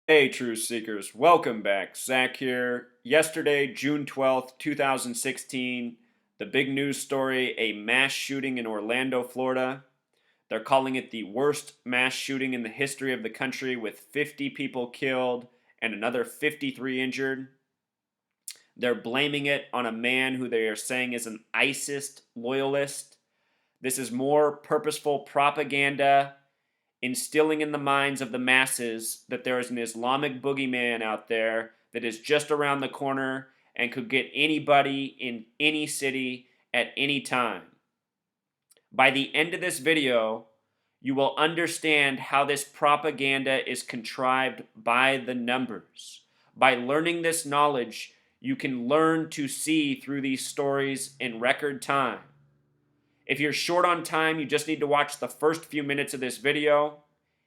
Hey, Truth Seekers, welcome back. Zach here. Yesterday, June 12th, 2016, the big news story, a mass shooting in Orlando, Florida. They're calling it the worst mass shooting in the history of the country, with 50 people killed and another 53 injured. They're blaming it on a man who they are saying is an ISIS loyalist. This is more purposeful propaganda instilling in the minds of the masses that there is an Islamic boogeyman out there that is just around the corner and could get anybody in any city at any time. By the end of this video, you will understand how this propaganda is contrived by the numbers. By learning this knowledge, you can learn to see through these stories in record time. If you're short on time, you just need to watch the first few minutes of this video.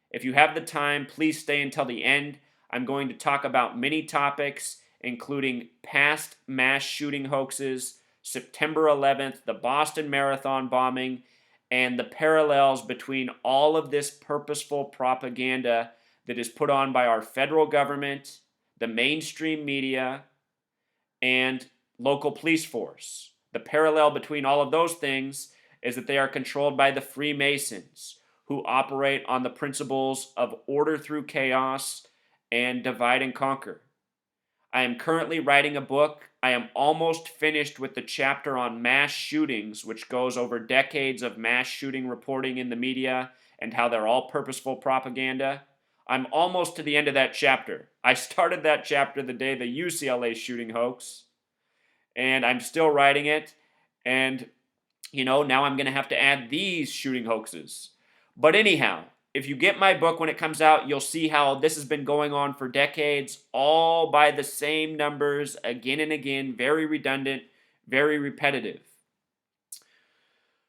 If you have the time, please stay until the end. I'm going to talk about many topics, including past mass shooting hoaxes, September 11th, the Boston Marathon bombing, and the parallels between all of this purposeful propaganda that is put on by our federal government, the mainstream media, and local police force. The parallel between all of those things is that they are controlled by the Freemasons, who operate on the principles of order through chaos and divide and conquer. I am currently writing a book. I am almost finished with the chapter on mass shootings, which goes over decades of mass shooting reporting in the media and how they're all purposeful propaganda. I'm almost to the end of that chapter. I started that chapter the day the UCLA shooting hoax, and I'm still writing it. And, now I'm going to have to add these shooting hoaxes. But anyhow, if you get my book when it comes out, you'll see how this has been going on for decades, all by the same numbers again and again, very redundant, very repetitive.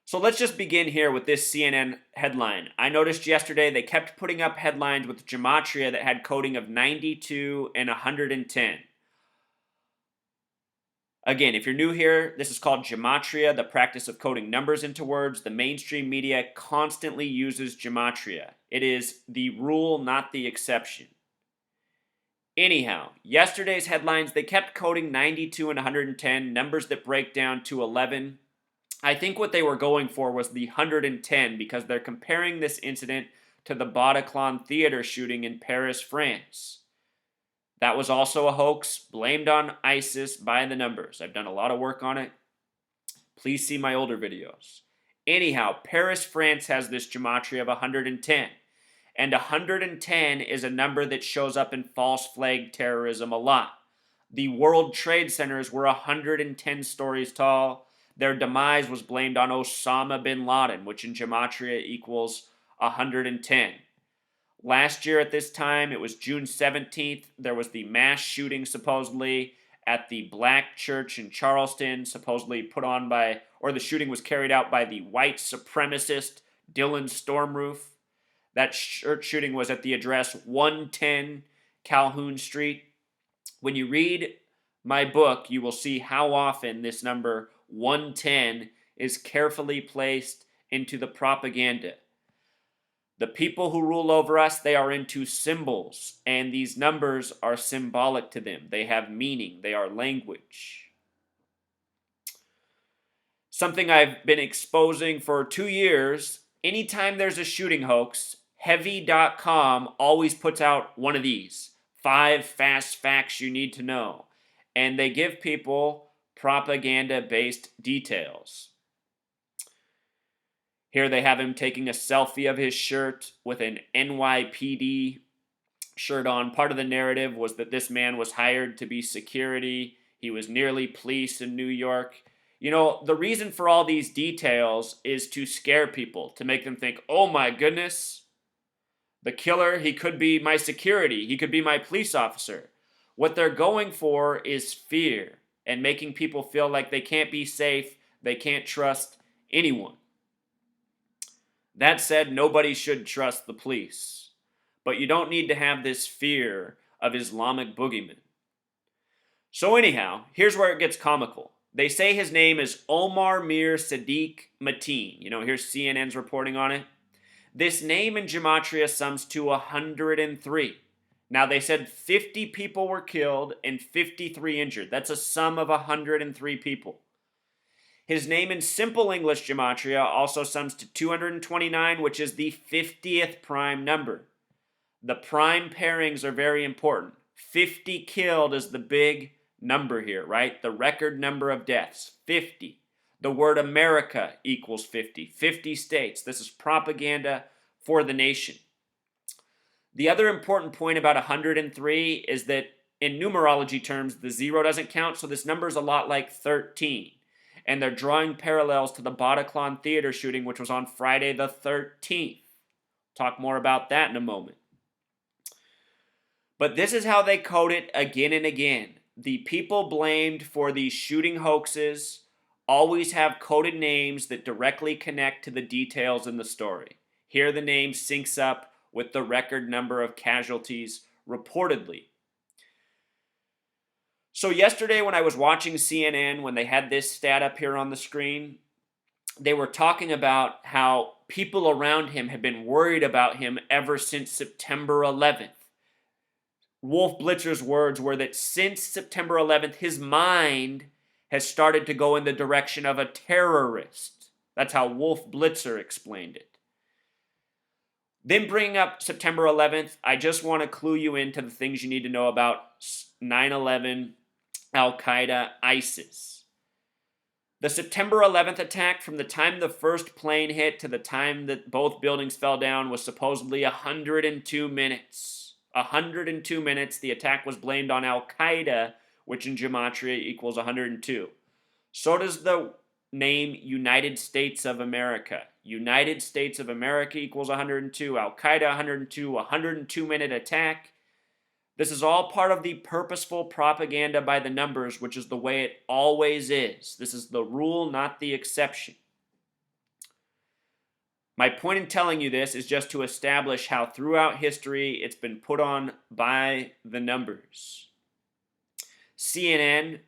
So let's just begin here with this CNN headline. I noticed yesterday they kept putting up headlines with gematria that had coding of 92 and 110. Again, if you're new here, this is called gematria, the practice of coding numbers into words. The mainstream media constantly uses gematria. It is the rule, not the exception. Anyhow, yesterday's headlines, they kept coding 92 and 110, numbers that break down to 11. I think what they were going for was the 110 because they're comparing this incident to the Bataclan theater shooting in Paris, France. That was also a hoax blamed on ISIS by the numbers. I've done a lot of work on it. Please see my older videos. Anyhow, Paris, France has this gematria of 110. And 110 is a number that shows up in false flag terrorism a lot. The World Trade Centers were 110 stories tall. Their demise was blamed on Osama bin Laden, which in gematria equals 110. Last year at this time, it was June 17th, there was the mass shooting supposedly at the black church in Charleston, supposedly put on by, or the shooting was carried out by the white supremacist Dylan Stormroof. That church shooting was at the address 110 Calhoun Street. When you read my book, you will see how often this number 110 is carefully placed into the propaganda. The people who rule over us, they are into symbols, and these numbers are symbolic to them. They have meaning. They are language. Something I've been exposing for 2 years, anytime there's a shooting hoax, heavy.com always puts out one of these 5 fast facts you need to know. And they give people propaganda-based details. Here they have him taking a selfie of his shirt with an NYPD shirt on. Part of the narrative was that this man was hired to be security. He was nearly police in New York. The reason for all these details is to scare people, to make them think, oh my goodness, the killer, he could be my security. He could be my police officer. What they're going for is fear and making people feel like they can't be safe, they can't trust anyone. That said, nobody should trust the police. But you don't need to have this fear of Islamic boogeymen. So anyhow, here's where it gets comical. They say his name is Omar Mir Seddique Mateen. Here's CNN's reporting on it. This name in gematria sums to 103. Now, they said 50 people were killed and 53 injured. That's a sum of 103 people. His name in simple English gematria also sums to 229, which is the 50th prime number. The prime pairings are very important. 50 killed is the big number here, right? The record number of deaths, 50. The word America equals 50. 50 states. This is propaganda for the nation. The other important point about 103 is that in numerology terms, the 0 doesn't count, so this number is a lot like 13. And they're drawing parallels to the Bataclan theater shooting, which was on Friday the 13th. Talk more about that in a moment. But this is how they code it again and again. The people blamed for these shooting hoaxes always have coded names that directly connect to the details in the story. Here the name syncs up with the record number of casualties reportedly. So yesterday when I was watching CNN, when they had this stat up here on the screen, they were talking about how people around him have been worried about him ever since September 11th. Wolf Blitzer's words were that since September 11th, his mind has started to go in the direction of a terrorist. That's how Wolf Blitzer explained it. Then bringing up September 11th, I just want to clue you into the things you need to know about 9/11, al-Qaeda, ISIS. The September 11th attack, from the time the first plane hit to the time that both buildings fell down, was supposedly 102 minutes. 102 minutes. The attack was blamed on al-Qaeda, which in gematria equals 102. So does the name United States of America. United States of America equals 102. Al-Qaeda 102. 102-minute attack. This is all part of the purposeful propaganda by the numbers, which is the way it always is. This is the rule, not the exception. My point in telling you this is just to establish how throughout history it's been put on by the numbers. CNN,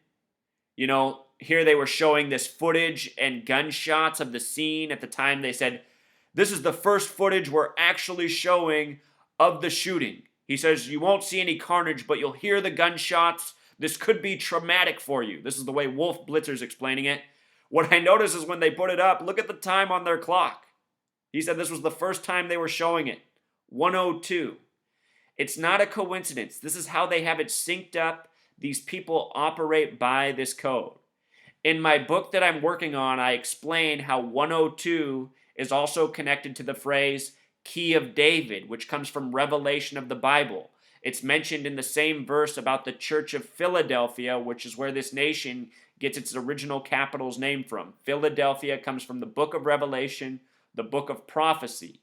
here they were showing this footage and gunshots of the scene. At the time they said, this is the first footage we're actually showing of the shooting. He says, you won't see any carnage, but you'll hear the gunshots. This could be traumatic for you. This is the way Wolf Blitzer's explaining it. What I notice is when they put it up, look at the time on their clock. He said this was the first time they were showing it. 102. It's not a coincidence. This is how they have it synced up. These people operate by this code. In my book that I'm working on, I explain how 102 is also connected to the phrase key of David, which comes from Revelation of the Bible. It's mentioned in the same verse about the Church of Philadelphia, which is where this nation gets its original capital's name from. Philadelphia comes from the book of Revelation, the book of prophecy.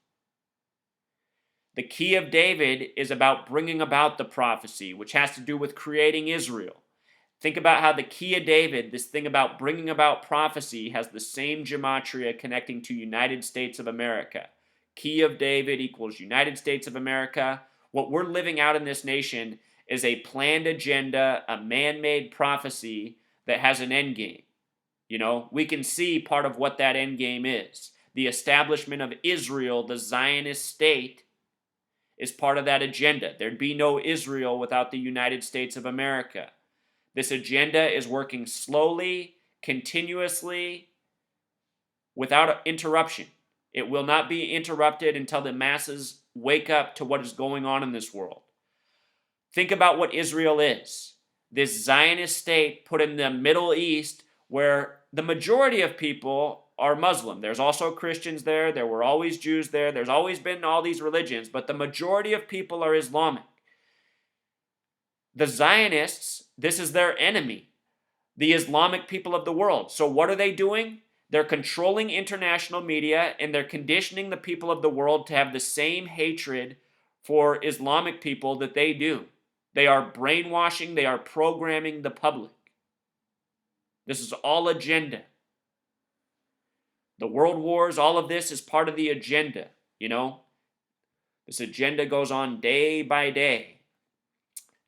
The key of David is about bringing about the prophecy, which has to do with creating Israel. Think about how the key of David, this thing about bringing about prophecy, has the same gematria connecting to United States of America. Key of David equals United States of America. What we're living out in this nation is a planned agenda, a man-made prophecy that has an end game. We can see part of what that end game is. The establishment of Israel, the Zionist state, is part of that agenda. There'd be no Israel without the United States of America. This agenda is working slowly, continuously, without interruption. It will not be interrupted until the masses wake up to what is going on in this world. Think about what Israel is. This Zionist state put in the Middle East where the majority of people are Muslim. There's also Christians there. There were always Jews there. There's always been all these religions, but the majority of people are Islamic. The Zionists, this is their enemy, the Islamic people of the world. So what are they doing? They're controlling international media, and they're conditioning the people of the world to have the same hatred for Islamic people that they do. They are brainwashing, they are programming the public. This is all agenda. The world wars, all of this is part of the agenda, This agenda goes on day by day.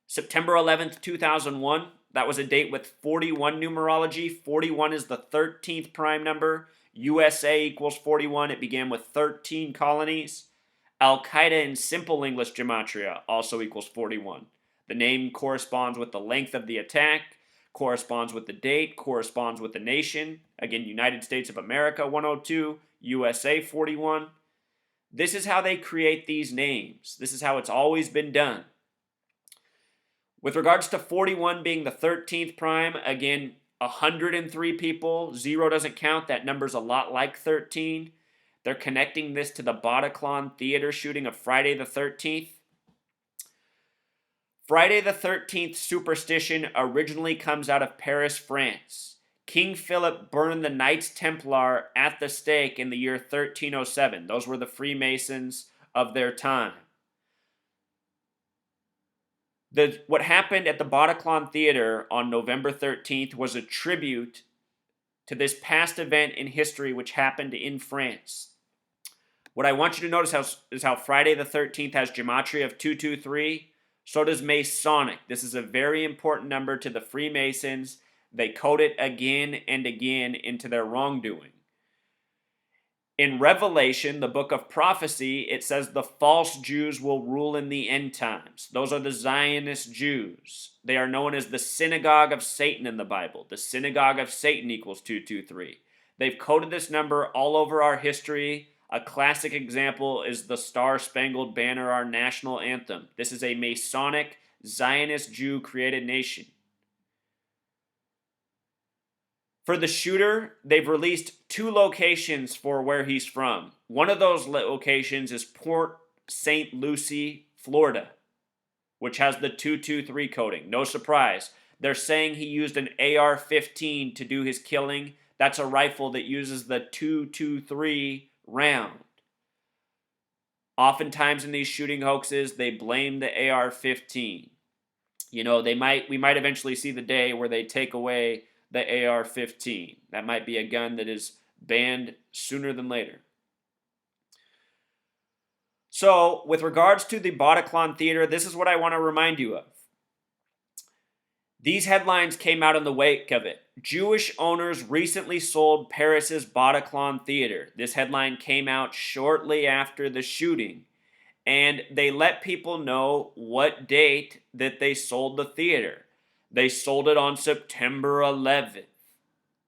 September 11th, 2001, that was a date with 41 numerology. 41 is the 13th prime number. USA equals 41. It began with 13 colonies. Al-Qaeda in simple English gematria also equals 41. The name corresponds with the length of the attack, corresponds with the date, corresponds with the nation. Again, United States of America 102, USA 41. This is how they create these names. This is how it's always been done. With regards to 41 being the 13th prime, again, 103 people, 0 doesn't count. That number's a lot like 13. They're connecting this to the Bataclan theater shooting of Friday the 13th. Friday the 13th superstition originally comes out of Paris, France. King Philip burned the Knights Templar at the stake in the year 1307. Those were the Freemasons of their time. What happened at the Bataclan Theater on November 13th was a tribute to this past event in history which happened in France. What I want you to notice is how Friday the 13th has gematria of 223. So does Masonic. This is a very important number to the Freemasons. They code it again and again into their wrongdoing. In Revelation, the book of prophecy, it says the false Jews will rule in the end times. Those are the Zionist Jews. They are known as the synagogue of Satan in the Bible. The synagogue of Satan equals 223. They've coded this number all over our history. A classic example is the Star-Spangled Banner, our national anthem. This is a Masonic, Zionist Jew-created nation. For the shooter, they've released 2 locations for where he's from. One of those locations is Port St. Lucie, Florida, which has the 223 coding. No surprise. They're saying he used an AR-15 to do his killing. That's a rifle that uses the 223 round. Oftentimes in these shooting hoaxes, they blame the AR-15. You know, we might eventually see the day where they take away the AR-15. That might be a gun that is banned sooner than later. So, with regards to the Bataclan Theater, this is what I want to remind you of. These headlines came out in the wake of it. Jewish owners recently sold Paris's Bataclan Theater. This headline came out shortly after the shooting, and they let people know what date that they sold the theater. They sold it on September 11th.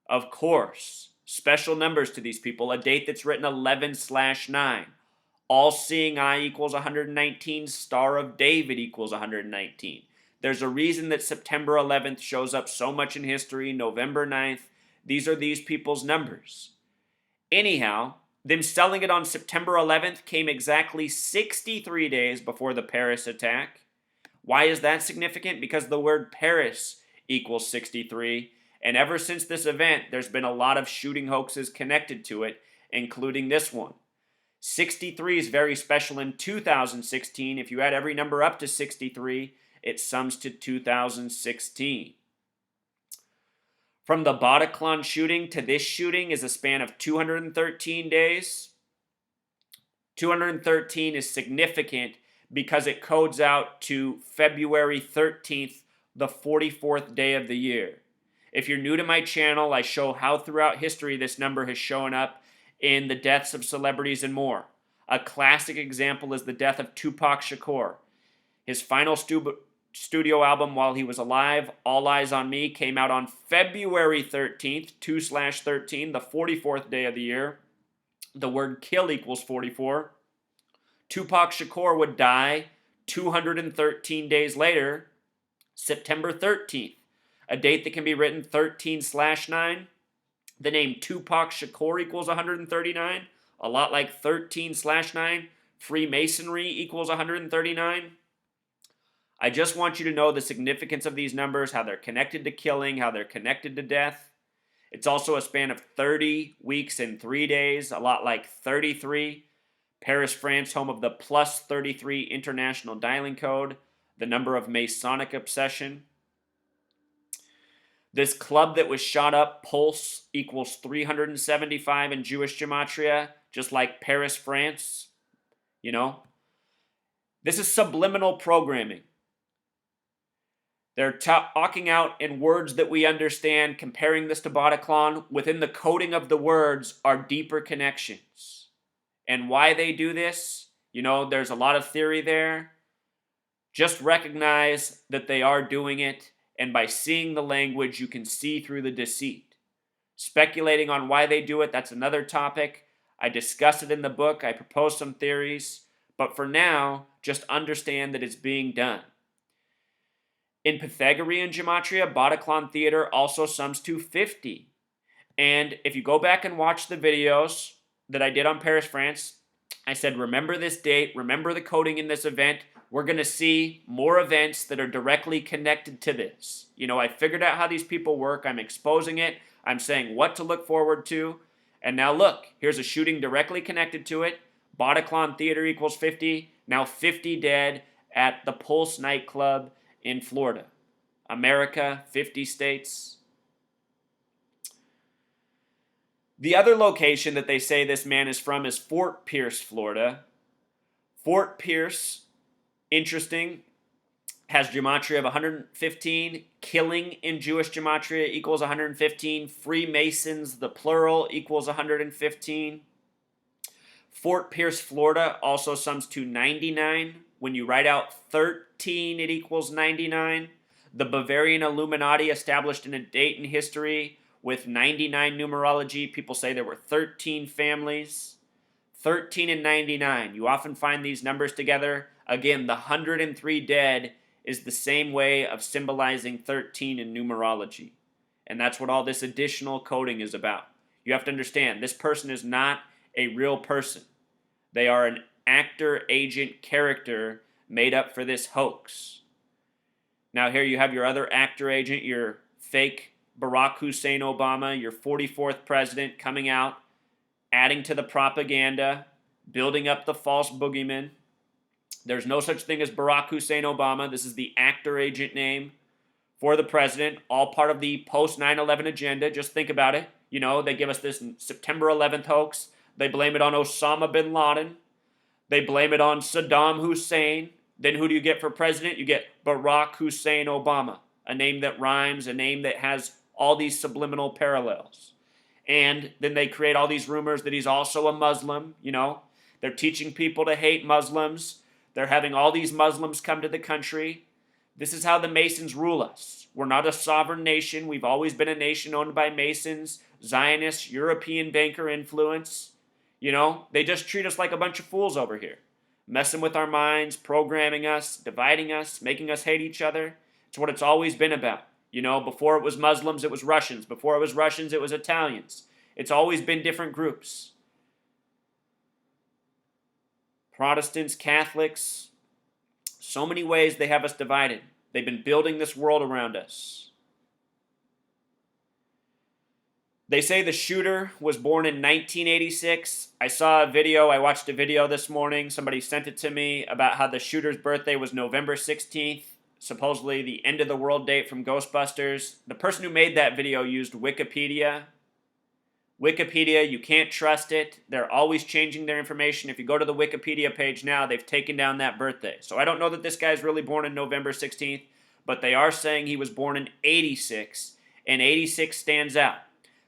Of course, special numbers to these people, a date that's written 11/9. All-seeing eye equals 119, Star of David equals 119. There's a reason that September 11th shows up so much in history, November 9th. These are these people's numbers. Anyhow, them selling it on September 11th came exactly 63 days before the Paris attack. Why is that significant? Because the word Paris equals 63, and ever since this event, there's been a lot of shooting hoaxes connected to it, including this one. 63 is very special in 2016. If you add every number up to 63, it sums to 2016. From the Bataclan shooting to this shooting is a span of 213 days. 213 is significant because it codes out to February 13th, the 44th day of the year. If you're new to my channel, I show how throughout history this number has shown up in the deaths of celebrities and more. A classic example is the death of Tupac Shakur. His final studio album while he was alive, All Eyes on Me, came out on February 13th, 2/13, the 44th day of the year. The word kill equals 44. Tupac Shakur would die 213 days later, September 13th, a date that can be written 13/9. The name Tupac Shakur equals 139, a lot like 13/9. Freemasonry equals 139. I just want you to know the significance of these numbers, how they're connected to killing, how they're connected to death. It's also a span of 30 weeks and 3 days, a lot like 33. Paris, France, home of the +33 international dialing code, the number of Masonic obsession. This club that was shot up, Pulse, equals 375 in Jewish gematria, just like Paris, France. You know? This is subliminal programming. They're talking out in words that we understand, comparing this to Bataclan. Within the coding of the words are deeper connections. And why they do this You know, there's a lot of theory there. Just recognize that they are doing it, and by seeing the language, you can see through the deceit. Speculating on why they do it, that's another topic. I discuss it in the book. I propose some theories. But for now, just understand that it's being done. In Pythagorean gematria, Bataclan theater also sums to 50. And if you go back and watch the videos that I did on Paris, France, I said, remember this date, remember the coding in this event. We're going to see more events that are directly connected to this. You know, I figured out how these people work. I'm exposing it. I'm saying what to look forward to. And now look, here's a shooting directly connected to it. Bataclan theater equals 50. Now 50 dead at the Pulse nightclub in Florida. America, 50 states. The other location that they say this man is from is Fort Pierce, Florida. Fort Pierce, interesting, has gematria of 115. Killing in Jewish gematria equals 115. Freemasons, the plural, equals 115. Fort Pierce, Florida also sums to 99. When you write out 13, it equals 99. The Bavarian Illuminati established in a date in history with 99 numerology. People say there were 13 families. 13 and 99. You often find these numbers together. Again, the 103 dead is the same way of symbolizing 13 in numerology. And that's what all this additional coding is about. You have to understand, this person is not a real person. They are an actor, agent, character made up for this hoax. Now here you have your other actor agent, your fake Barack Hussein Obama, your 44th president coming out, adding to the propaganda, building up the false boogeyman. There's no such thing as Barack Hussein Obama. This is the actor agent name for the president, all part of the post 9/11 agenda. Just think about it. You know, they give us this September 11th hoax. They blame it on Osama bin Laden. They blame it on Saddam Hussein. Then who do you get for president? You get Barack Hussein Obama, a name that rhymes, a name that has all these subliminal parallels. And then they create all these rumors that he's also a Muslim, you know. They're teaching people to hate Muslims. They're having all these Muslims come to the country. This is how the Masons rule us. We're not a sovereign nation. We've always been a nation owned by Masons, Zionists, European banker influence. You know, they just treat us like a bunch of fools over here. Messing with our minds, programming us, dividing us, making us hate each other. It's what it's always been about. You know, before it was Muslims, it was Russians. Before it was Russians, it was Italians. It's always been different groups. Protestants, Catholics, so many ways they have us divided. They've been building this world around us. They say the shooter was born in 1986. I saw a video, I watched a video this morning. Somebody sent it to me about how the shooter's birthday was November 16th. Supposedly the end of the world date from Ghostbusters. The person who made that video used Wikipedia. Wikipedia, you can't trust it. They're always changing their information. If you go to the Wikipedia page now, they've taken down that birthday. So I don't know that this guy's really born on November 16th, but they are saying he was born in 86, and 86 stands out.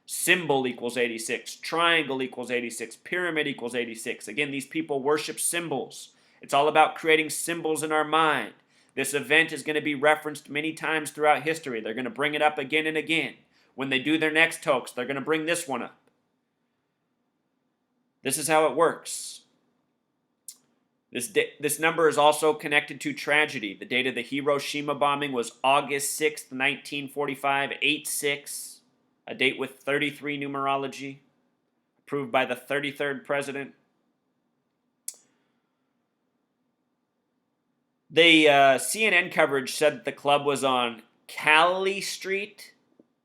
Symbol equals 86. Triangle equals 86. Pyramid equals 86. Again, these people worship symbols. It's all about creating symbols in our mind. This event is going to be referenced many times throughout history. They're going to bring it up again and again. When they do their next hoax, they're going to bring this one up. This is how it works. This number is also connected to tragedy. The date of the Hiroshima bombing was August 6th, 1945, 8/6. A date with 33 numerology, approved by the 33rd president. The CNN coverage said that the club was on Kali Street,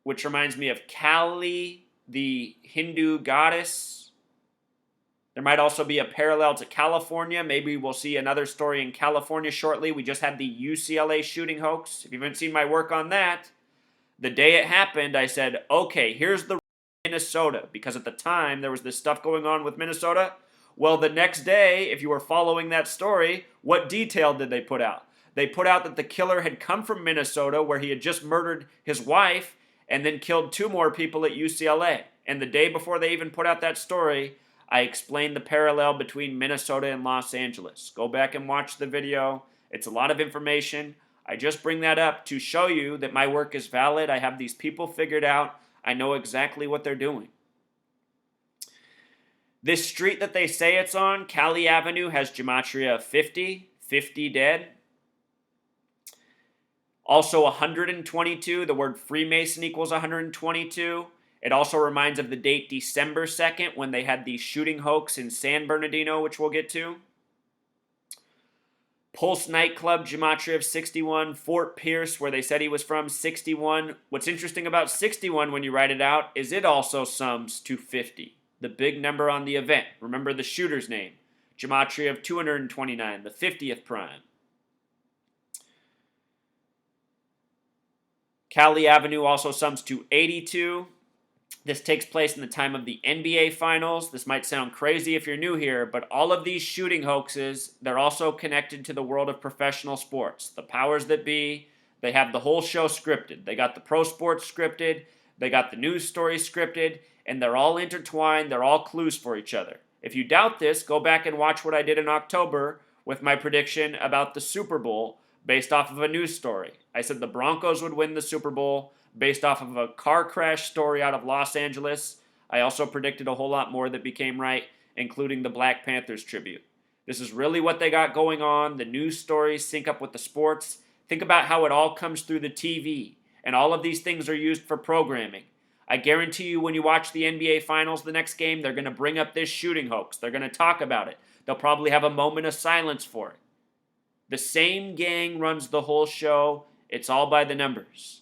which reminds me of Kali, the Hindu goddess. There might also be a parallel to California. Maybe we'll see another story in California shortly. We just had the UCLA shooting hoax. If you haven't seen my work on that, the day it happened, I said, okay, here's the Minnesota, because at the time there was this stuff going on with Minnesota. Well, the next day, if you were following that story, what detail did they put out? They put out that the killer had come from Minnesota, where he had just murdered his wife and then killed 2 more people at UCLA. And the day before they even put out that story, I explained the parallel between Minnesota and Los Angeles. Go back and watch the video. It's a lot of information. I just bring that up to show you that my work is valid. I have these people figured out. I know exactly what they're doing. This street that they say it's on, Cali Avenue, has gematria of 50, 50 dead. Also 122, the word Freemason equals 122. It also reminds of the date December 2nd when they had the shooting hoax in San Bernardino, which we'll get to. Pulse nightclub, gematria of 61. Fort Pierce, where they said he was from, 61. What's interesting about 61 when you write it out is it also sums to 50. The big number on the event. Remember the shooter's name. Gematria of 229, the 50th prime. Cali Avenue also sums to 82. This takes place in the time of the NBA Finals. This might sound crazy if you're new here, but all of these shooting hoaxes, they're also connected to the world of professional sports. The powers that be, they have the whole show scripted. They got the pro sports scripted, they got the news story scripted, and they're all intertwined, they're all clues for each other. If you doubt this, go back and watch what I did in October with my prediction about the Super Bowl based off of a news story. I said the Broncos would win the Super Bowl based off of a car crash story out of Los Angeles. I also predicted a whole lot more that became right, including the Black Panthers tribute. This is really what they got going on. The news stories sync up with the sports. Think about how it all comes through the TV, and all of these things are used for programming. I guarantee you when you watch the NBA Finals the next game, they're going to bring up this shooting hoax. They're going to talk about it. They'll probably have a moment of silence for it. The same gang runs the whole show. It's all by the numbers.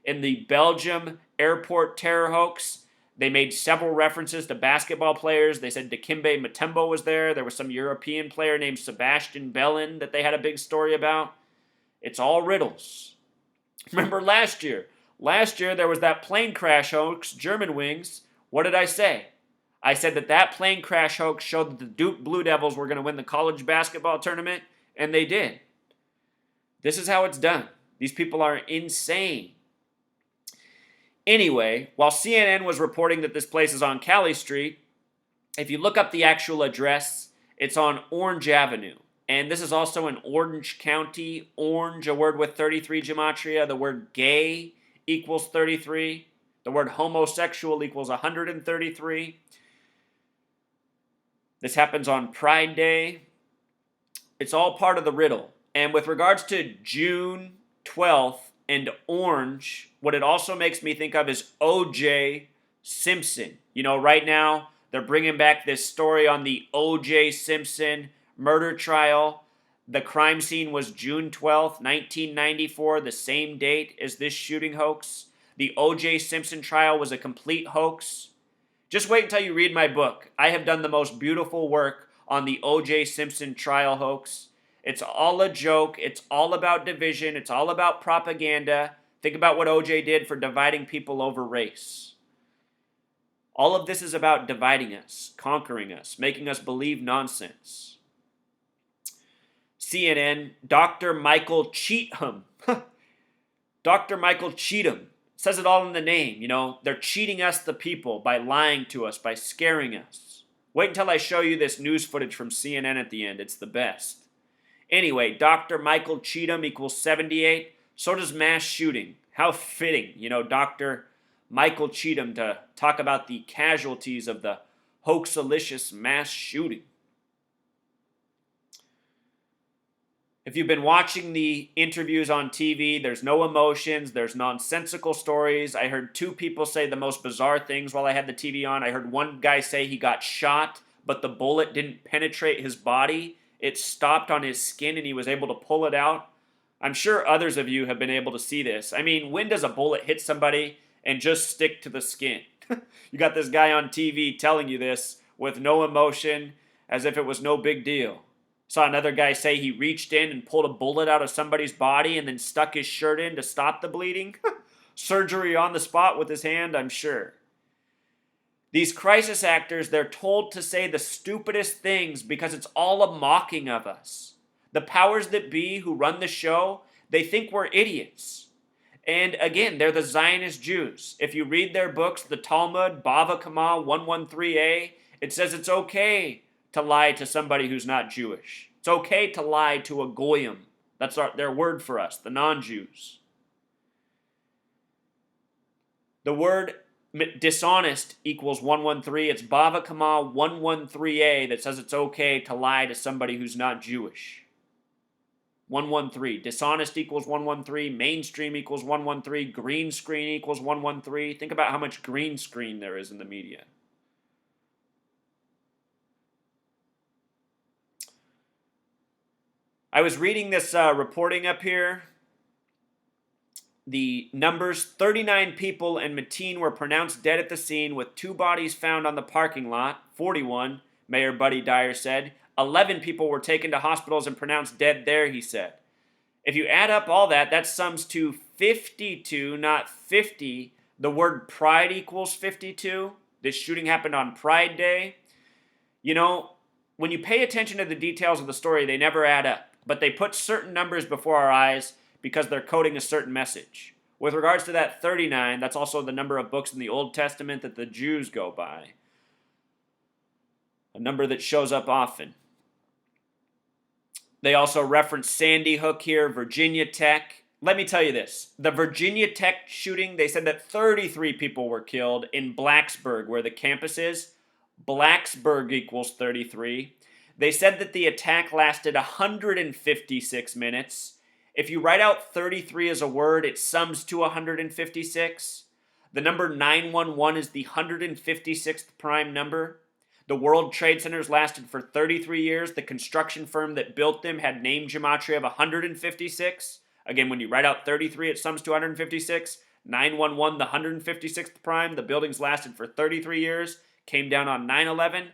In the Belgium airport terror hoax, they made several references to basketball players. They said Dikembe Mutombo was there. There was some European player named Sebastian Bellin that they had a big story about. It's all riddles. Remember last year? Last year there was that plane crash hoax, Germanwings. What did I say? I said that plane crash hoax showed that the Duke Blue Devils were going to win the college basketball tournament, and they did. This is how it's done. These people are insane. Anyway, while CNN was reporting that this place is on Cali Street, if you look up the actual address, it's on Orange Avenue. And this is also in Orange County. Orange, a word with 33 gematria. The word gay equals 33. The word homosexual equals 133. This happens on Pride Day. It's all part of the riddle. And with regards to June 12th and Orange, what it also makes me think of is O.J. Simpson. You know, right now, they're bringing back this story on the O.J. Simpson murder trial. The crime scene was June 12th, 1994, the same date as this shooting hoax. The O.J. Simpson trial was a complete hoax. Just wait until you read my book. I have done the most beautiful work on the O.J. Simpson trial hoax. It's all a joke. It's all about division. It's all about propaganda. Think about what O.J. did for dividing people over race. All of this is about dividing us, conquering us, making us believe nonsense. CNN, Dr. Michael Cheatham. Dr. Michael Cheatham. Says it all in the name, you know. They're cheating us, the people, by lying to us, by scaring us. Wait until I show you this news footage from CNN at the end. It's the best. Anyway, Dr. Michael Cheatham equals 78. So does mass shooting. How fitting, you know, Dr. Michael Cheatham to talk about the casualties of the hoaxalicious mass shooting. If you've been watching the interviews on TV, there's no emotions, there's nonsensical stories. I heard two people say the most bizarre things while I had the TV on. I heard one guy say he got shot, but the bullet didn't penetrate his body. It stopped on his skin and he was able to pull it out. I'm sure others of you have been able to see this. I mean, when does a bullet hit somebody and just stick to the skin? You got this guy on TV telling you this with no emotion, as if it was no big deal. Saw another guy say he reached in and pulled a bullet out of somebody's body and then stuck his shirt in to stop the bleeding. Surgery on the spot with his hand, I'm sure. These crisis actors, they're told to say the stupidest things because it's all a mocking of us. The powers that be who run the show, they think we're idiots. And again, they're the Zionist Jews. If you read their books, the Talmud, Bava Kama 113a, It says it's okay to lie to somebody who's not Jewish. It's okay to lie to a goyim. That's their word for us, the non-Jews. The word dishonest equals 113. It's Bava Kama 113a that says it's okay to lie to somebody who's not Jewish. 113. Dishonest equals 113. Mainstream equals 113. Green screen equals 113. Think about how much green screen there is in the media. I was reading this reporting up here. The numbers: 39 people in Mateen were pronounced dead at the scene, with 2 bodies found on the parking lot. 41, Mayor Buddy Dyer said. 11 people were taken to hospitals and pronounced dead there, he said. If you add up all that, that sums to 52, not 50. The word pride equals 52. This shooting happened on Pride Day. You know, when you pay attention to the details of the story, they never add up. But they put certain numbers before our eyes because they're coding a certain message. With regards to that 39, that's also the number of books in the Old Testament that the Jews go by. A number that shows up often. They also reference Sandy Hook here, Virginia Tech. Let me tell you this. The Virginia Tech shooting, they said that 33 people were killed in Blacksburg, where the campus is. Blacksburg equals 33. They said that the attack lasted 156 minutes. If you write out 33 as a word, it sums to 156. The number 911 is the 156th prime number. The World Trade Centers lasted for 33 years. The construction firm that built them had name gematria of 156. Again, when you write out 33, it sums to 156. 911, the 156th prime. The buildings lasted for 33 years. Came down on 9/11.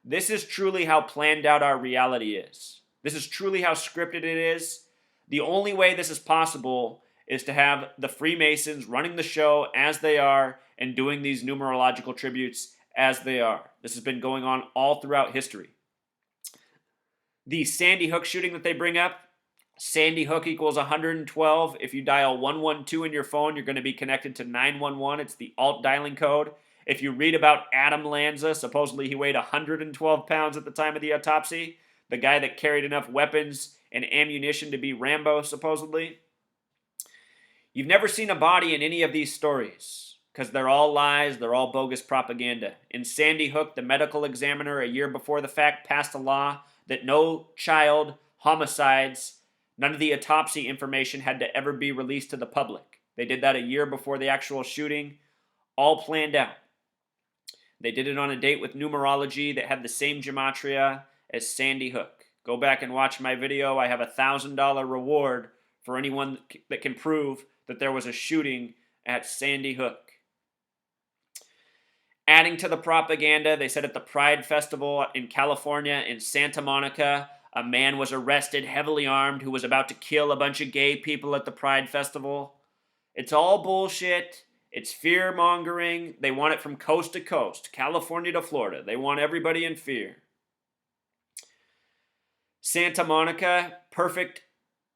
This is truly how planned out our reality is. This is truly how scripted it is. The only way this is possible is to have the Freemasons running the show as they are and doing these numerological tributes as they are. This has been going on all throughout history. The Sandy Hook shooting that they bring up, Sandy Hook equals 112. If you dial 112 in your phone, you're going to be connected to 911. It's the alt dialing code. If you read about Adam Lanza, supposedly he weighed 112 pounds at the time of the autopsy, the guy that carried enough weapons and ammunition to be Rambo, supposedly. You've never seen a body in any of these stories because they're all lies, they're all bogus propaganda. In Sandy Hook, the medical examiner a year before the fact passed a law that no child homicides, none of the autopsy information had to ever be released to the public. They did that a year before the actual shooting, all planned out. They did it on a date with numerology that had the same gematria as Sandy Hook. Go back and watch my video. I have a $1,000 reward for anyone that can prove that there was a shooting at Sandy Hook. Adding to the propaganda, they said at the Pride Festival in California in Santa Monica, a man was arrested, heavily armed, who was about to kill a bunch of gay people at the Pride Festival. It's all bullshit. It's fear-mongering. They want it from coast to coast, California to Florida. They want everybody in fear. Santa Monica, perfect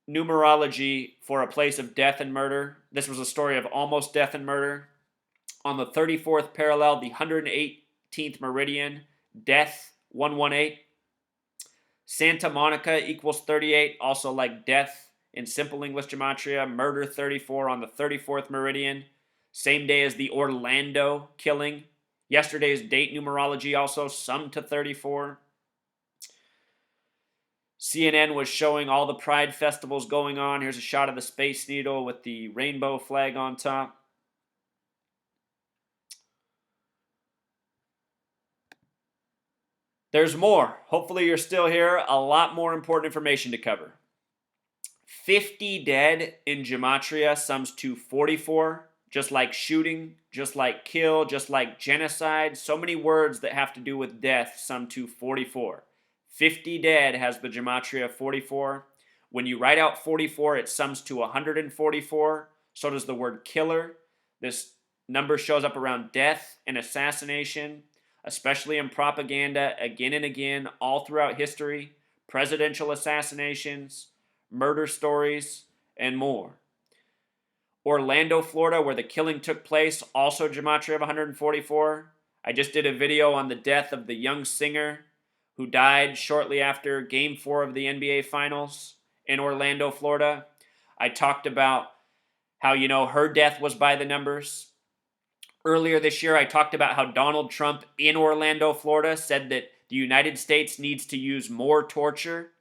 numerology for a place of death and murder. This was a story of almost death and murder. On the 34th parallel, the 118th meridian, death 118. Santa Monica equals 38, also like death in simple English gematria. Murder 34 on the 34th meridian. Same day as the Orlando killing. Yesterday's date numerology also summed to 34. CNN was showing all the Pride festivals going on. Here's a shot of the Space Needle with the rainbow flag on top. There's more. Hopefully you're still here. A lot more important information to cover. 50 dead in gematria sums to 44. Just like shooting, just like kill, just like genocide. So many words that have to do with death sum to 44. 50 dead has the gematria 44. When you write out 44, it sums to 144. So does the word killer. This number shows up around death and assassination, especially in propaganda, again and again, all throughout history. Presidential assassinations, murder stories, and more. Orlando, Florida, where the killing took place, also gematria of 144. I just did a video on the death of the young singer who died shortly after Game 4 of the NBA Finals in Orlando, Florida. I talked about how, her death was by the numbers. Earlier this year, I talked about how Donald Trump in Orlando, Florida, said that the United States needs to use more torture.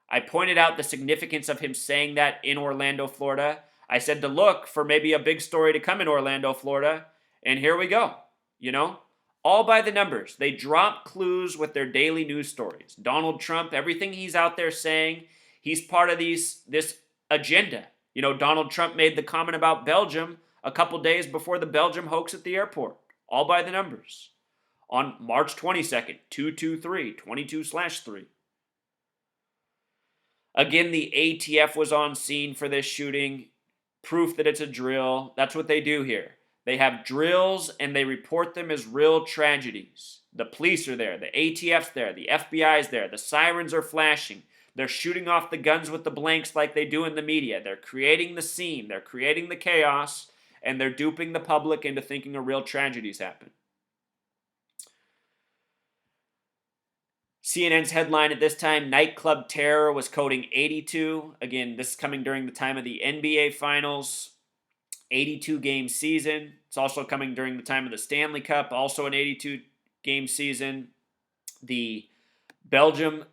I pointed out the significance of him saying that in Orlando, Florida. I said to look for maybe a big story to come in Orlando, Florida, and here we go. All by the numbers. They drop clues with their daily news stories. Donald Trump, everything he's out there saying, he's part of this agenda. Donald Trump made the comment about Belgium a couple days before the Belgium hoax at the airport. All by the numbers. On March 22nd, 223, 22/3. Again, the ATF was on scene for this shooting. Proof that it's a drill. That's what they do here. They have drills and they report them as real tragedies. The police are there, the ATF's there, the FBI's there, the sirens are flashing. They're shooting off the guns with the blanks like they do in the media. They're creating the scene, they're creating the chaos, and they're duping the public into thinking a real tragedies happen. CNN's headline at this time, nightclub terror was coding 82. Again, this is coming during the time of the NBA Finals. 82-game season. It's also coming during the time of the Stanley Cup, also an 82-game season. The Belgium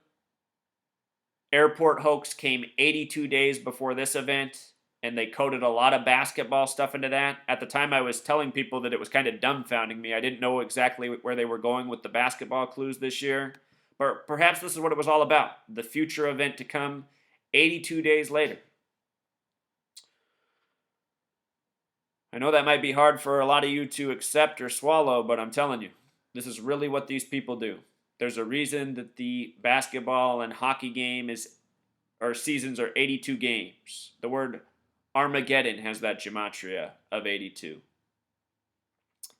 airport hoax came 82 days before this event, and they coded a lot of basketball stuff into that. At the time, I was telling people that it was kind of dumbfounding me. I didn't know exactly where they were going with the basketball clues this year. But perhaps this is what it was all about. The future event to come 82 days later. I know that might be hard for a lot of you to accept or swallow, but I'm telling you, this is really what these people do. There's a reason that the basketball and hockey seasons are 82 games. The word Armageddon has that gematria of 82.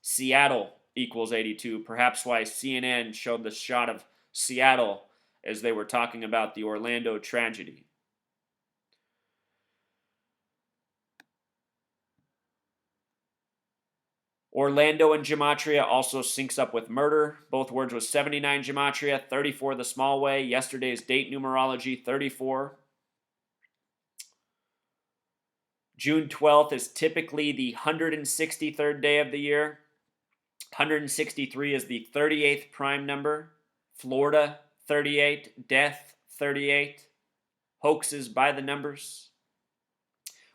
Seattle equals 82, perhaps why CNN showed the shot of Seattle as they were talking about the Orlando tragedy. Orlando and gematria also syncs up with murder. Both words with 79 gematria, 34 the small way. Yesterday's date numerology, 34. June 12th is typically the 163rd day of the year. 163 is the 38th prime number. Florida, 38. Death, 38. Hoaxes by the numbers.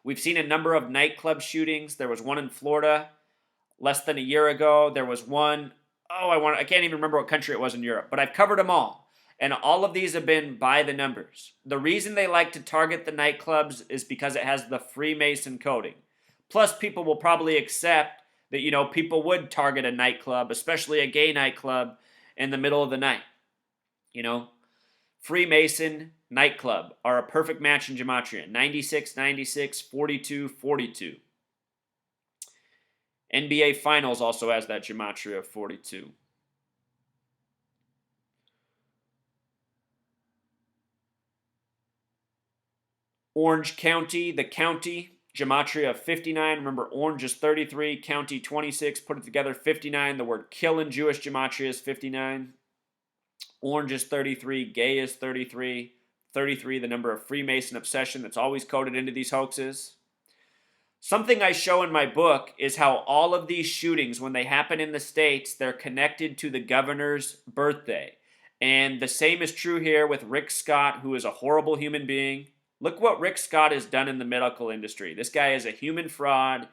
We've seen a number of nightclub shootings. There was one in Florida less than a year ago. There was one, I can't even remember what country it was in Europe, but I've covered them all. And all of these have been by the numbers. The reason they like to target the nightclubs is because it has the Freemason coding. Plus, people will probably accept that, people would target a nightclub, especially a gay nightclub, in the middle of the night. Freemason, nightclub are a perfect match in gematria. 96, 96, 42, 42. NBA Finals also has that gematria of 42. Orange County, the county, gematria of 59. Remember, orange is 33, county 26. Put it together, 59. The word kill in Jewish gematria is 59. Orange is 33, gay is 33. 33, the number of Freemason obsession that's always coded into these hoaxes. Something I show in my book is how all of these shootings, when they happen in the States, they're connected to the governor's birthday. And the same is true here with Rick Scott, who is a horrible human being. Look what Rick Scott has done in the medical industry. This guy is a human fraud.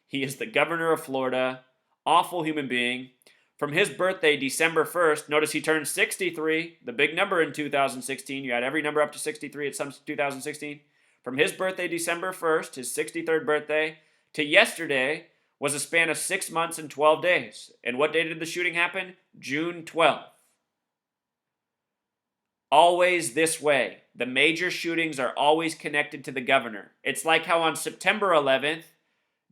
He is the governor of Florida. Awful human being. From his birthday, December 1st, notice he turned 63, the big number in 2016. You had every number up to 63 at some 2016. From his birthday, December 1st, his 63rd birthday, to yesterday was a span of 6 months and 12 days. And what day did the shooting happen? June 12th. Always this way. The major shootings are always connected to the governor. It's like how on September 11th,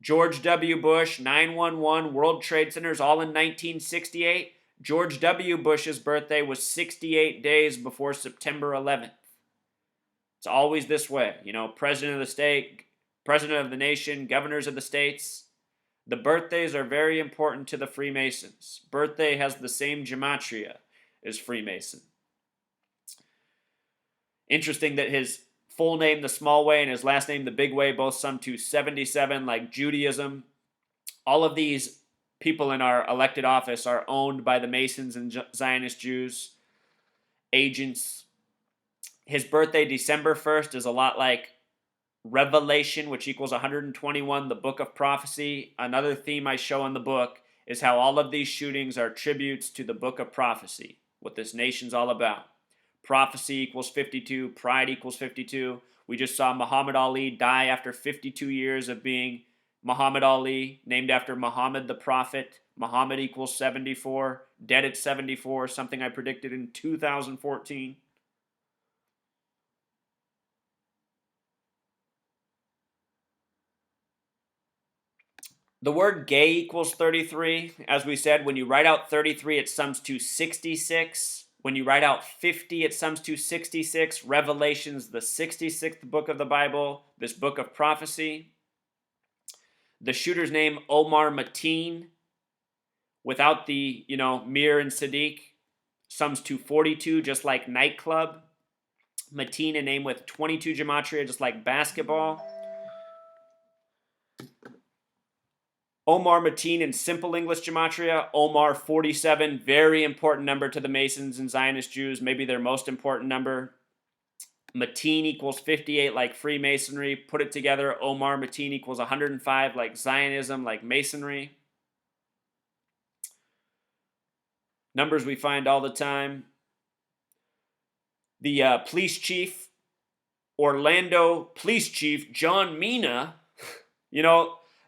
George W. Bush, 9/11, World Trade Centers, all in 1968. George W. Bush's birthday was 68 days before September 11th. It's always this way. President of the state, president of the nation, governors of the states. The birthdays are very important to the Freemasons. Birthday has the same gematria as Freemason. Interesting that his full name, the small way, and his last name, the big way, both sum to 77, like Judaism. All of these people in our elected office are owned by the Masons and Zionist Jews, agents. His birthday, December 1st, is a lot like Revelation, which equals 121, the book of prophecy. Another theme I show in the book is how all of these shootings are tributes to the book of prophecy, what this nation's all about. Prophecy equals 52, pride equals 52. We just saw Muhammad Ali die after 52 years of being Muhammad Ali, named after Muhammad the Prophet. Muhammad equals 74, dead at 74, something I predicted in 2014. The word gay equals 33. As we said, when you write out 33, it sums to 66. When you write out 50, it sums to 66. Revelation's the 66th book of the Bible, this book of prophecy. The shooter's name, Omar Mateen, without the, Mir and Seddique, sums to 42, just like nightclub. Mateen, a name with 22 gematria, just like basketball. Omar Mateen in simple English gematria, Omar 47, very important number to the Masons and Zionist Jews, maybe their most important number. Mateen equals 58 like Freemasonry. Put it together, Omar Mateen equals 105 like Zionism, like Masonry. Numbers we find all the time. The police chief, Orlando Police Chief John Mina,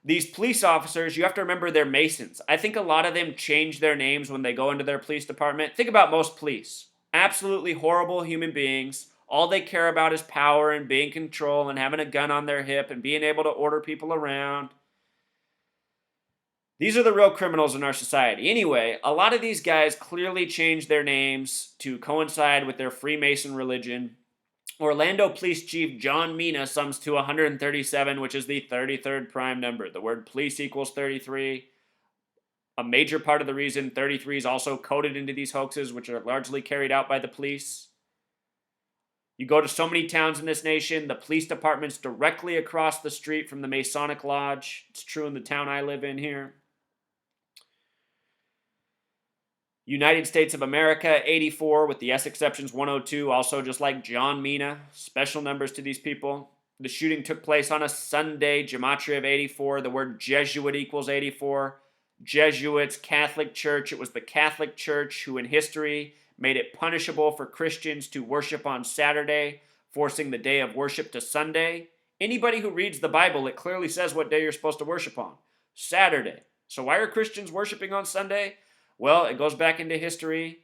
these police officers, you have to remember they're Masons. I think a lot of them change their names when they go into their police department. Think about most police. Absolutely horrible human beings. All they care about is power and being in control and having a gun on their hip and being able to order people around. These are the real criminals in our society. Anyway, a lot of these guys clearly changed their names to coincide with their Freemason religion. Orlando Police Chief John Mina sums to 137, which is the 33rd prime number. The word police equals 33. A major part of the reason 33 is also coded into these hoaxes, which are largely carried out by the police. You go to so many towns in this nation, the police department's directly across the street from the Masonic Lodge. It's true in the town I live in here. United States of America, 84, with the S exceptions 102, also just like John Mina. Special numbers to these people. The shooting took place on a Sunday, gematria of 84. The word Jesuit equals 84. Jesuits, Catholic Church. It was the Catholic Church who in history made it punishable for Christians to worship on Saturday, forcing the day of worship to Sunday. Anybody who reads the Bible, it clearly says what day you're supposed to worship on. Saturday. So why are Christians worshiping on Sunday? Well, it goes back into history.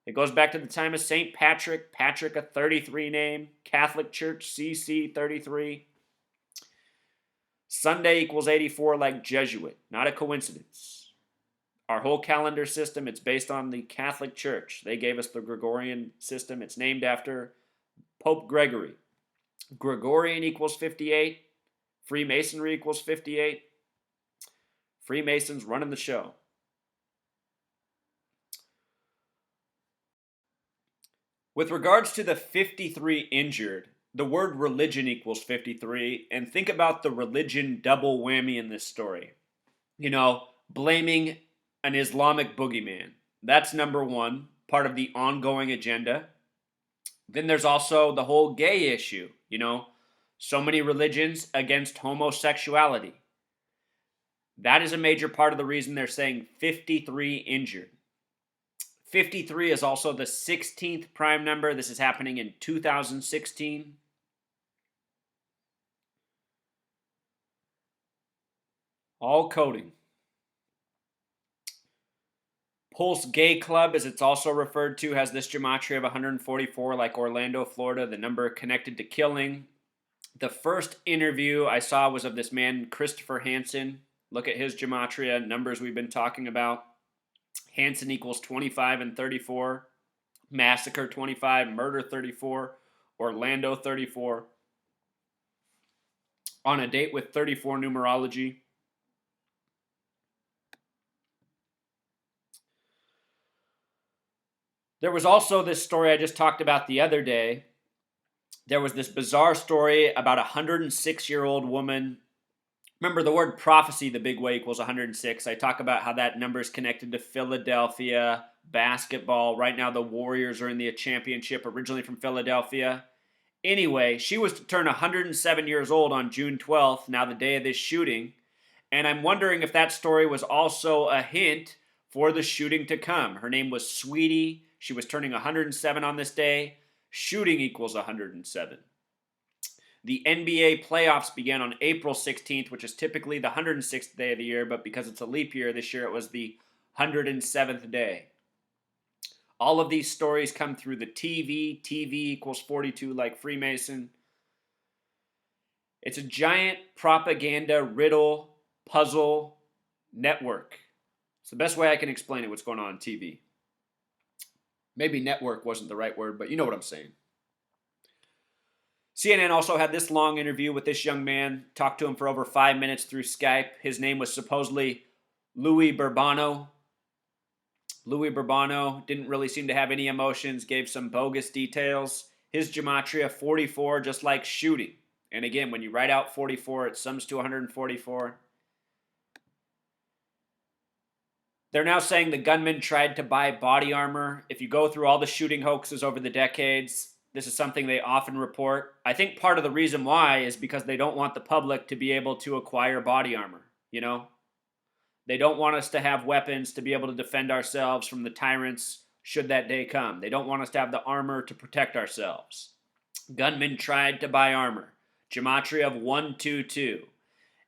It goes back to the time of St. Patrick. Patrick, a 33 name. Catholic Church, CC, 33. Sunday equals 84 like Jesuit. Not a coincidence. Our whole calendar system, it's based on the Catholic Church. They gave us the Gregorian system. It's named after Pope Gregory. Gregorian equals 58. Freemasonry equals 58. Freemasons running the show. With regards to the 53 injured, the word religion equals 53, and think about the religion double whammy in this story. Blaming an Islamic boogeyman. That's number one, part of the ongoing agenda. Then there's also the whole gay issue, so many religions against homosexuality. That is a major part of the reason they're saying 53 injured. 53 is also the 16th prime number. This is happening in 2016. All coding. Pulse Gay Club, as it's also referred to, has this gematria of 144 like Orlando, Florida, the number connected to killing. The first interview I saw was of this man, Christopher Hansen. Look at his gematria, numbers we've been talking about. Hansen equals 25 and 34. Massacre 25, murder 34. Orlando 34. On a date with 34 numerology. There was also this story I just talked about the other day. There was this bizarre story about a 106-year-old woman. Remember the word prophecy, the big way equals 106. I talk about how that number is connected to Philadelphia, basketball. Right now the Warriors are in the championship, originally from Philadelphia. Anyway, she was to turn 107 years old on June 12th, now the day of this shooting. And I'm wondering if that story was also a hint for the shooting to come. Her name was Sweetie. She was turning 107 on this day. Shooting equals 107. The NBA playoffs began on April 16th, which is typically the 106th day of the year, but because it's a leap year this year, it was the 107th day. All of these stories come through the TV. TV equals 42 like Freemason. It's a giant propaganda riddle puzzle network. It's the best way I can explain it, what's going on TV. Maybe network wasn't the right word, but you know what I'm saying. CNN also had this long interview with this young man, talked to him for over 5 minutes through Skype. His name was supposedly Louis Bourbano. Louis Bourbano didn't really seem to have any emotions, gave some bogus details. His gematria, 44, just like shooting. And again, when you write out 44, it sums to 144. They're now saying the gunman tried to buy body armor. If you go through all the shooting hoaxes over the decades, this is something they often report. I think part of the reason why is because they don't want the public to be able to acquire body armor, you know? They don't want us to have weapons to be able to defend ourselves from the tyrants should that day come. They don't want us to have the armor to protect ourselves. Gunmen tried to buy armor. Gematria of 122.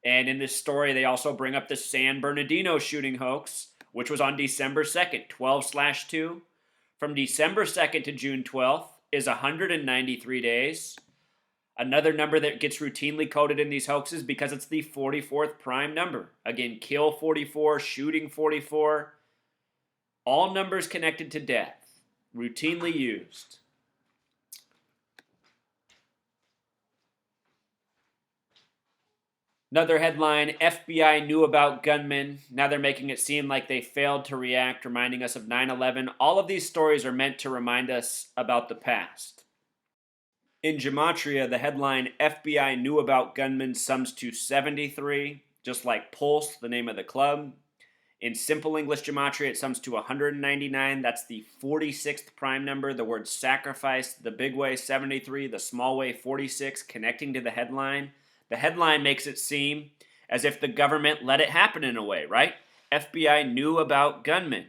And in this story, they also bring up the San Bernardino shooting hoax, which was on December 2nd, 12/2. From December 2nd to June 12th is 193 days. Another number that gets routinely coded in these hoaxes because it's the 44th prime number. Again, kill 44, shooting 44. All numbers connected to death, routinely used. Another headline, FBI knew about gunmen. Now they're making it seem like they failed to react, reminding us of 9/11. All of these stories are meant to remind us about the past. In Gematria, the headline, FBI knew about gunmen, sums to 73, just like Pulse, the name of the club. In simple English Gematria, it sums to 199. That's the 46th prime number. The word sacrifice, the big way, 73, the small way, 46, connecting to the headline. The headline makes it seem as if the government let it happen in a way, right? FBI knew about gunmen.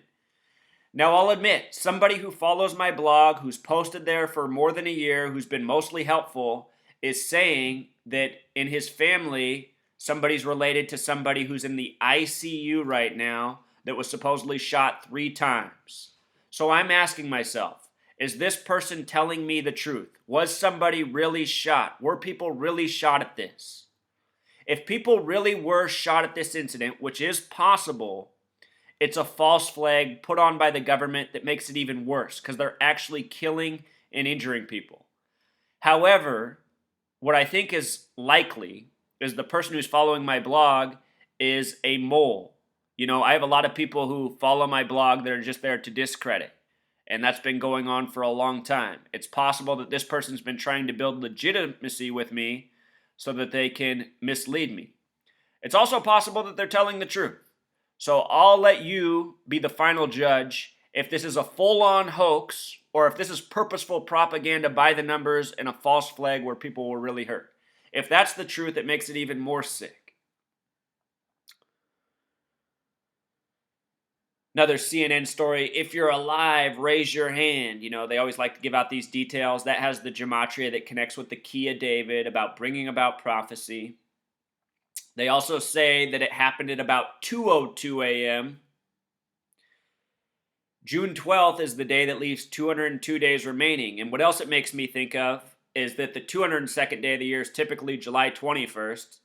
Now, I'll admit, somebody who follows my blog, who's posted there for more than a year, who's been mostly helpful, is saying that in his family, somebody's related to somebody who's in the ICU right now that was supposedly shot 3 times. So I'm asking myself, is this person telling me the truth? Was somebody really shot? Were people really shot at this? If people really were shot at this incident, which is possible, it's a false flag put on by the government that makes it even worse because they're actually killing and injuring people. However, what I think is likely is the person who's following my blog is a mole. You know, I have a lot of people who follow my blog that are just there to discredit. And that's been going on for a long time. It's possible that this person's been trying to build legitimacy with me so that they can mislead me. It's also possible that they're telling the truth. So I'll let you be the final judge if this is a full-on hoax or if this is purposeful propaganda by the numbers and a false flag where people were really hurt. If that's the truth, it makes it even more sick. Another CNN story, if you're alive, raise your hand. You know, they always like to give out these details. That has the gematria that connects with the key of David about bringing about prophecy. They also say that it happened at about 2:02 a.m. June 12th is the day that leaves 202 days remaining. And what else it makes me think of is that the 202nd day of the year is typically July 21st.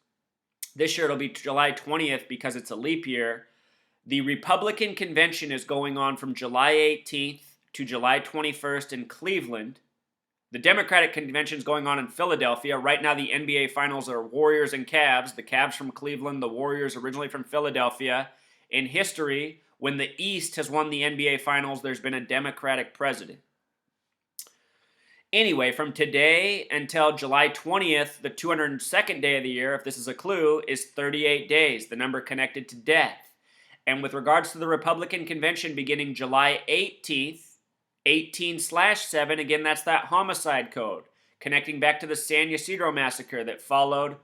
This year it'll be July 20th because it's a leap year. The Republican convention is going on from July 18th to July 21st in Cleveland. The Democratic convention is going on in Philadelphia. Right now, the NBA finals are Warriors and Cavs. The Cavs from Cleveland, the Warriors originally from Philadelphia. In history, When the East has won the NBA Finals, there's been a Democratic president. Anyway, from today until July 20th, the 202nd day of the year, if this is a clue, is 38 days, the number connected to death. And with regards to the Republican convention beginning July 18th, 18/7, again, that's that homicide code, connecting back to the San Ysidro massacre that followed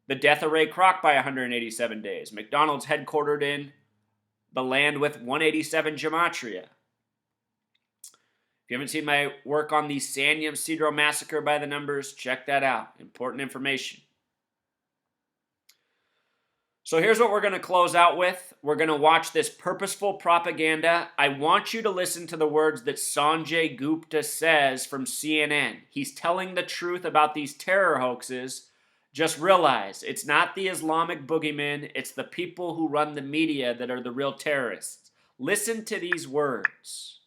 the death of Ray Kroc by 187 days. McDonald's headquartered in the land with 187 gematria. If you haven't seen my work on the San Ysidro massacre by the numbers, check that out. Important information. So here's what we're going to close out with. We're going to watch this purposeful propaganda. I want you to listen to the words that Sanjay Gupta says from CNN. He's telling the truth about these terror hoaxes. Just realize, it's not the Islamic boogeyman, it's the people who run the media that are the real terrorists. Listen to these words.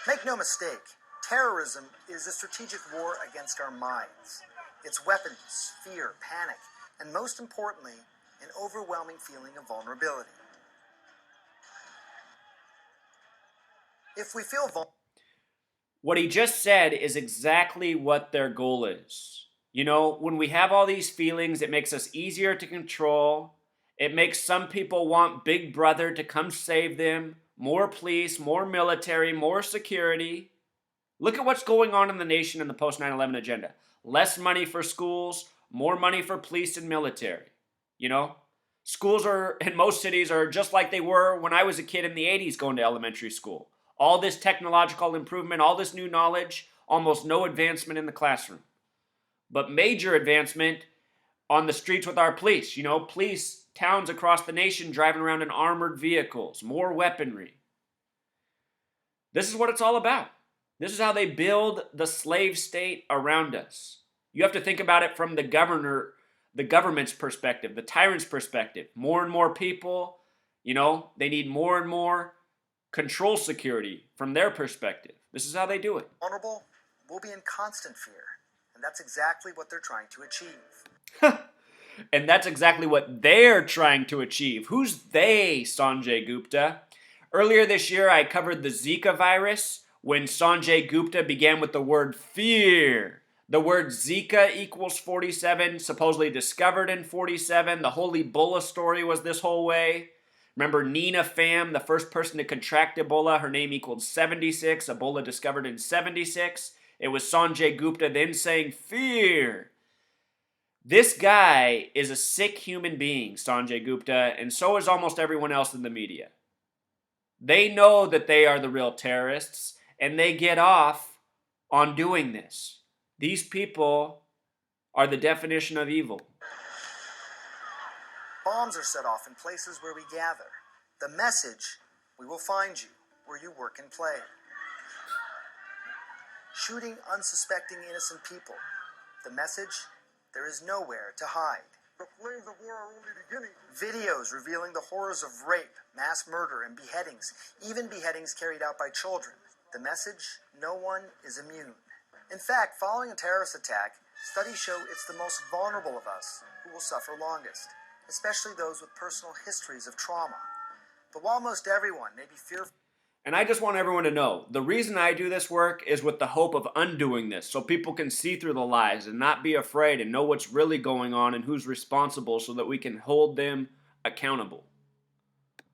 Make no mistake, terrorism is a strategic war against our minds. It's weapons, fear, panic, and most importantly, an overwhelming feeling of vulnerability. If we feel vulnerable... What he just said is exactly what their goal is. You know, when we have all these feelings, it makes us easier to control. It makes some people want Big Brother to come save them. More police, more military, more security. Look at what's going on in the nation in the post-9/11 agenda. Less money for schools, more money for police and military. You know, schools in most cities are just like they were when I was a kid in the 80s going to elementary school. All this technological improvement, all this new knowledge, almost no advancement in the classroom. But major advancement on the streets with our police. You know, police, towns across the nation driving around in armored vehicles, more weaponry. This is what it's all about. This is how they build the slave state around us. You have to think about it from the government's perspective, the tyrant's perspective. More and more people, you know, they need more and more control security from their perspective. This is how they do it. Vulnerable, we'll be in constant fear. And that's exactly what they're trying to achieve. And that's exactly what they're trying to achieve. Who's they, Sanjay Gupta? Earlier this year, I covered the Zika virus when Sanjay Gupta began with the word fear. The word Zika equals 47, supposedly discovered in 47. The whole Ebola story was this whole way. Remember Nina Pham, the first person to contract Ebola, her name equaled 76. Ebola discovered in 76. It was Sanjay Gupta then saying fear. This guy is a sick human being, Sanjay Gupta, and so is almost everyone else in the media. They know that they are the real terrorists, and they get off on doing this. These people are the definition of evil. Bombs are set off in places where we gather. The message, we will find you where you work and play. Shooting unsuspecting innocent people. The message, there is nowhere to hide. The flames of war are only beginning. Videos revealing the horrors of rape, mass murder, and beheadings, even beheadings carried out by children. The message, no one is immune. In fact, following a terrorist attack, studies show it's the most vulnerable of us who will suffer longest, especially those with personal histories of trauma. But while most everyone may be fearful... And I just want everyone to know, the reason I do this work is with the hope of undoing this, so people can see through the lies and not be afraid and know what's really going on and who's responsible so that we can hold them accountable.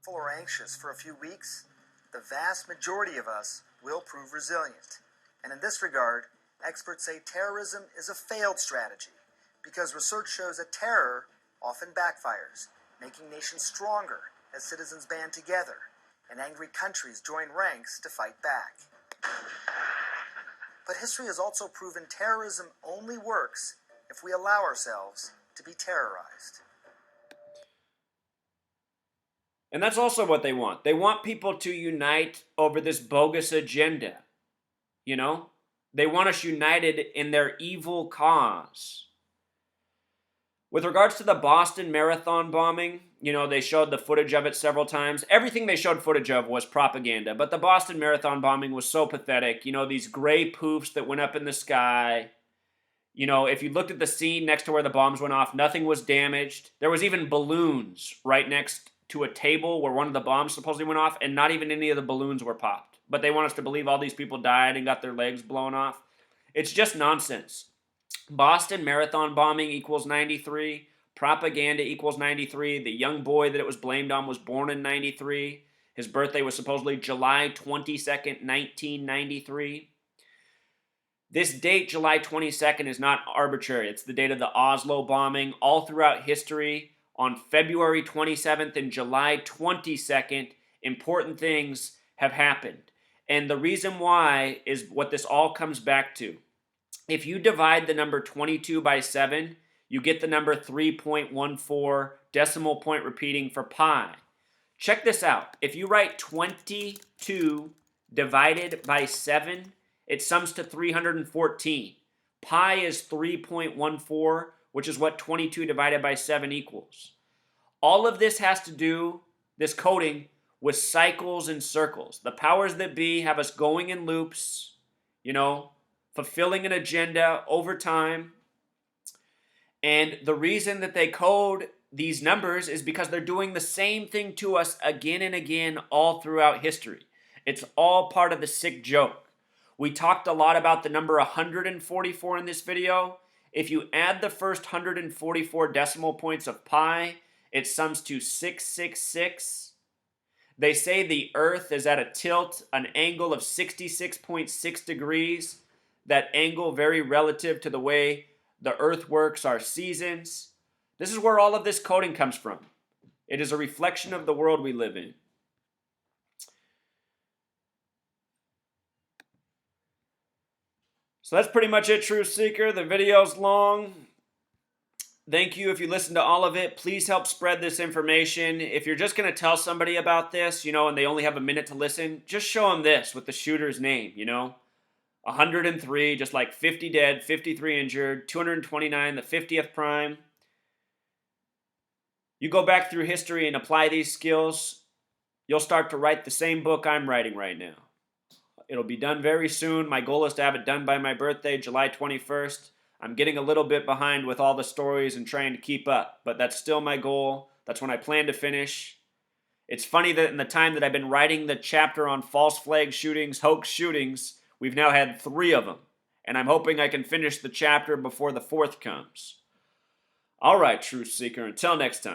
Or anxious for a few weeks, the vast majority of us will prove resilient. And in this regard, experts say terrorism is a failed strategy because research shows that terror often backfires, making nations stronger as citizens band together and angry countries join ranks to fight back. But history has also proven terrorism only works if we allow ourselves to be terrorized. And that's also what they want. They want people to unite over this bogus agenda. You know? They want us united in their evil cause. With regards to the Boston Marathon bombing, you know, they showed the footage of it several times. Everything they showed footage of was propaganda, but the Boston Marathon bombing was so pathetic. You know, these gray poofs that went up in the sky. You know, if you looked at the scene next to where the bombs went off, nothing was damaged. There was even balloons right next to a table where one of the bombs supposedly went off, and not even any of the balloons were popped. But they want us to believe all these people died and got their legs blown off. It's just nonsense. Boston Marathon bombing equals 93. Propaganda equals 93. The young boy that it was blamed on was born in 93. His birthday was supposedly July 22nd, 1993. This date, July 22nd, is not arbitrary. It's the date of the Oslo bombing. All throughout history, on February 27th and July 22nd, important things have happened. And the reason why is what this all comes back to. If you divide the number 22 by 7, you get the number 3.14 decimal point repeating for pi. Check this out. If you write 22 divided by 7, it sums to 314. Pi is 3.14, which is what 22 divided by 7 equals. All of this has to do, this coding, with cycles and circles. The powers that be have us going in loops, fulfilling an agenda over time. And the reason that they code these numbers is because they're doing the same thing to us again and again all throughout history. It's all part of the sick joke. We talked a lot about the number 144 in this video. If you add the first 144 decimal points of pi, it sums to 666. They say the Earth is at a tilt, an angle of 66.6 degrees. That angle very relative to the way the Earth works our seasons. This is where all of this coding comes from. It is a reflection of the world we live in. So that's pretty much it, Truth Seeker. The video's long. Thank you if you listened to all of it. Please help spread this information. If you're just going to tell somebody about this, and they only have a minute to listen, just show them this with the shooter's name, 103, just like 50 dead, 53 injured, 229, the 50th prime. You go back through history and apply these skills, you'll start to write the same book I'm writing right now. It'll be done very soon. My goal is to have it done by my birthday, July 21st. I'm getting a little bit behind with all the stories and trying to keep up, but that's still my goal. That's when I plan to finish. It's funny that in the time that I've been writing the chapter on false flag shootings, hoax shootings, we've now had 3 of them, and I'm hoping I can finish the chapter before the 4th comes. All right, Truth Seeker, until next time.